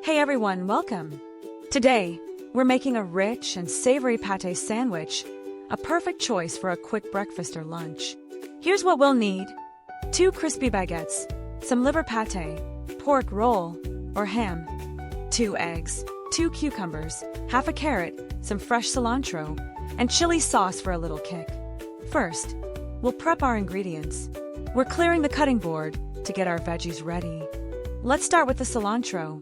Hey everyone, welcome! Today, we're making a rich and savory pate sandwich, a perfect choice for a quick breakfast or lunch. Here's what we'll need: 2 crispy baguettes, some liver pate, pork roll or ham, 2 eggs, 2 cucumbers, half a carrot, some fresh cilantro, and chili sauce for a little kick. First, we'll prep our ingredients. We're clearing the cutting board to get our veggies ready. Let's start with the cilantro.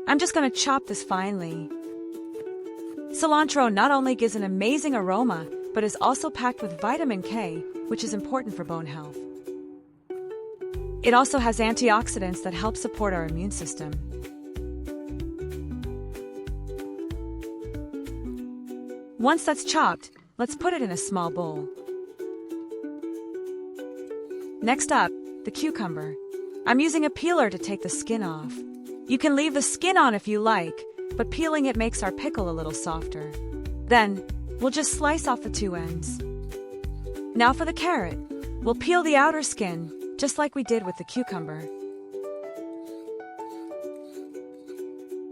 I'm just going to chop this finely. Cilantro not only gives an amazing aroma, but is also packed with vitamin K, which is important for bone health. It also has antioxidants that help support our immune system. Once that's chopped, let's put it in a small bowl. Next up, the cucumber. I'm using a peeler to take the skin off. You can leave the skin on if you like, but peeling it makes our pickle a little softer. Then, we'll just slice off the 2 ends. Now for the carrot. We'll peel the outer skin, just like we did with the cucumber.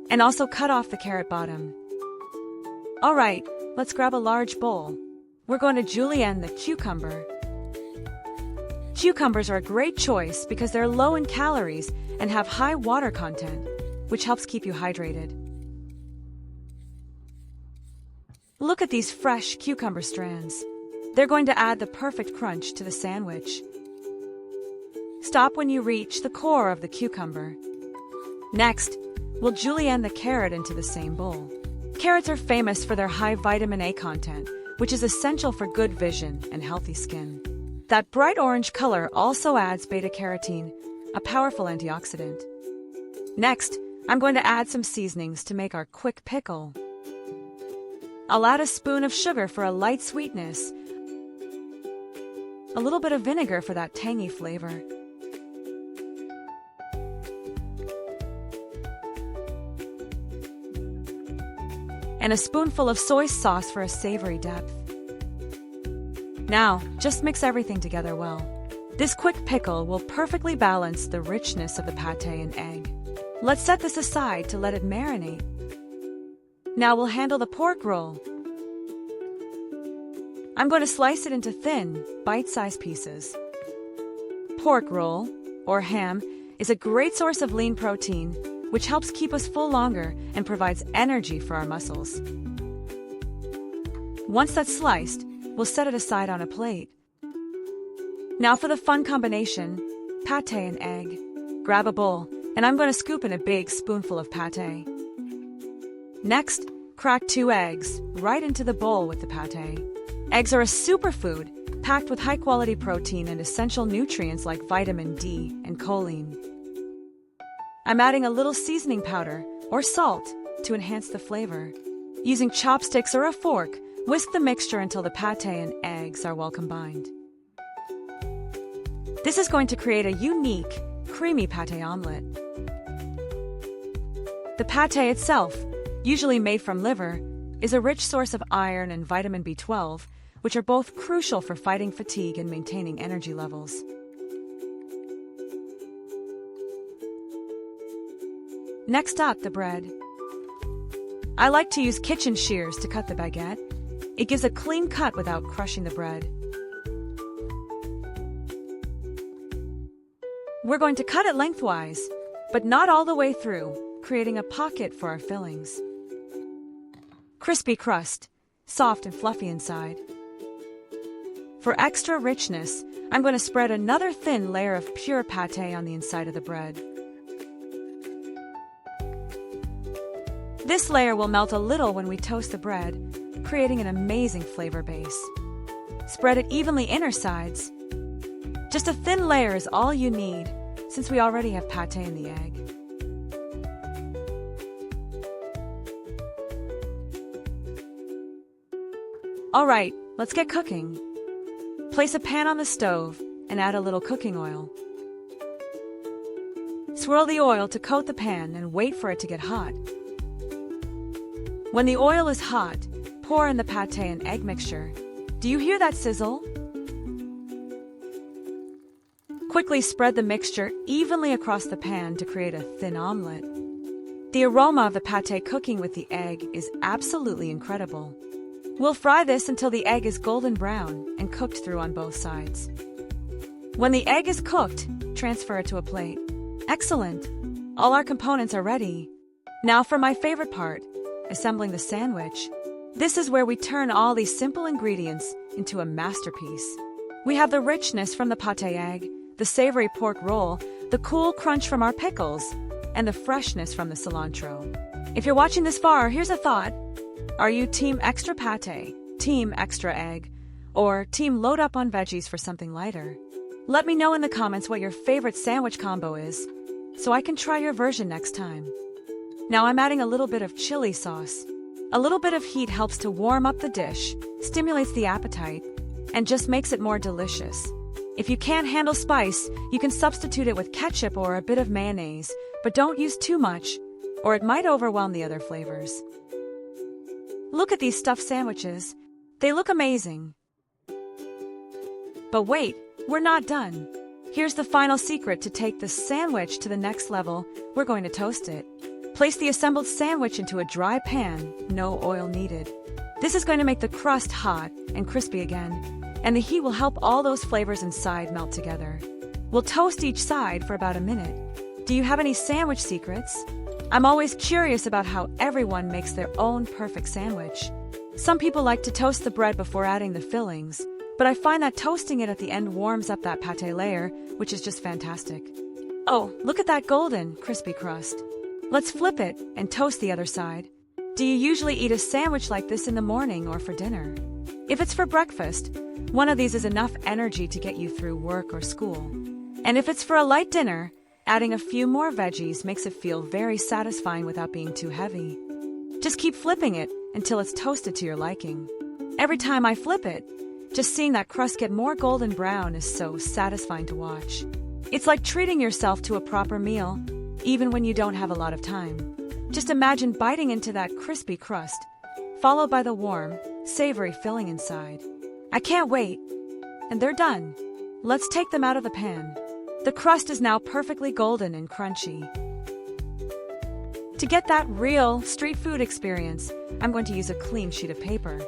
And also cut off the carrot bottom. Alright, let's grab a large bowl. We're going to julienne the cucumber. Cucumbers are a great choice because they're low in calories and have high water content, which helps keep you hydrated. Look at these fresh cucumber strands. They're going to add the perfect crunch to the sandwich. Stop when you reach the core of the cucumber. Next, we'll julienne the carrot into the same bowl. Carrots are famous for their high vitamin A content, which is essential for good vision and healthy skin. That bright orange color also adds beta-carotene, a powerful antioxidant. Next, I'm going to add some seasonings to make our quick pickle. I'll add a spoon of sugar for a light sweetness, a little bit of vinegar for that tangy flavor, and a spoonful of soy sauce for a savory depth. Now, just mix everything together well. This quick pickle will perfectly balance the richness of the pate and egg. Let's set this aside to let it marinate. Now we'll handle the pork roll. I'm going to slice it into thin, bite-sized pieces. Pork roll, or ham, is a great source of lean protein, which helps keep us full longer and provides energy for our muscles. Once that's sliced, we'll set it aside on a plate. Now for the fun combination, pate and egg. Grab a bowl, and I'm going to scoop in a big spoonful of pate. Next, crack 2 eggs right into the bowl with the pate. Eggs are a superfood, packed with high-quality protein and essential nutrients like vitamin D and choline. I'm adding a little seasoning powder, or salt, to enhance the flavor. Using chopsticks or a fork, whisk the mixture until the pate and eggs are well combined. This is going to create a unique, creamy pate omelet. The pate itself, usually made from liver, is a rich source of iron and vitamin B12, which are both crucial for fighting fatigue and maintaining energy levels. Next up, the bread. I like to use kitchen shears to cut the baguette. It gives a clean cut without crushing the bread. We're going to cut it lengthwise, but not all the way through, creating a pocket for our fillings. Crispy crust, soft and fluffy inside. For extra richness, I'm going to spread another thin layer of pure pate on the inside of the bread. This layer will melt a little when we toast the bread, creating an amazing flavor base. Spread it evenly inner sides. Just a thin layer is all you need, since we already have pate in the egg. Alright, let's get cooking. Place a pan on the stove and add a little cooking oil. Swirl the oil to coat the pan and wait for it to get hot. When the oil is hot, pour in the pate and egg mixture. Do you hear that sizzle? Quickly spread the mixture evenly across the pan to create a thin omelet. The aroma of the pate cooking with the egg is absolutely incredible. We'll fry this until the egg is golden brown and cooked through on both sides. When the egg is cooked, transfer it to a plate. Excellent! All our components are ready. Now for my favorite part, assembling the sandwich. This is where we turn all these simple ingredients into a masterpiece. We have the richness from the pate egg, the savory pork roll, the cool crunch from our pickles, and the freshness from the cilantro. If you're watching this far, here's a thought. Are you team extra pate, team extra egg, or team load up on veggies for something lighter? Let me know in the comments what your favorite sandwich combo is, so I can try your version next time. Now I'm adding a little bit of chili sauce. A little bit of heat helps to warm up the dish, stimulates the appetite, and just makes it more delicious. If you can't handle spice, you can substitute it with ketchup or a bit of mayonnaise, but don't use too much, or it might overwhelm the other flavors. Look at these stuffed sandwiches. They look amazing. But wait, we're not done. Here's the final secret to take the sandwich to the next level. We're going to toast it. Place the assembled sandwich into a dry pan, no oil needed. This is going to make the crust hot and crispy again, and the heat will help all those flavors inside melt together. We'll toast each side for about a minute. Do you have any sandwich secrets? I'm always curious about how everyone makes their own perfect sandwich. Some people like to toast the bread before adding the fillings, but I find that toasting it at the end warms up that pate layer, which is just fantastic. Oh, look at that golden, crispy crust. Let's flip it and toast the other side. Do you usually eat a sandwich like this in the morning or for dinner? If it's for breakfast, one of these is enough energy to get you through work or school. And if it's for a light dinner, adding a few more veggies makes it feel very satisfying without being too heavy. Just keep flipping it until it's toasted to your liking. Every time I flip it, just seeing that crust get more golden brown is so satisfying to watch. It's like treating yourself to a proper meal, even when you don't have a lot of time. Just imagine biting into that crispy crust, followed by the warm, savory filling inside. I can't wait. And they're done. Let's take them out of the pan. The crust is now perfectly golden and crunchy. To get that real street food experience, I'm going to use a clean sheet of paper.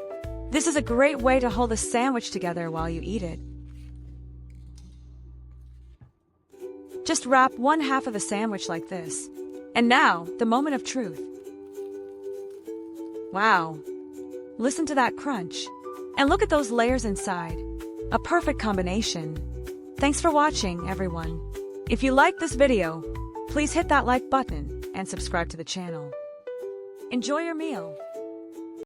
This is a great way to hold the sandwich together while you eat it. Just wrap one half of the sandwich like this. And now, the moment of truth. Wow. Listen to that crunch. And look at those layers inside. A perfect combination. Thanks for watching, everyone. If you liked this video, please hit that like button and subscribe to the channel. Enjoy your meal.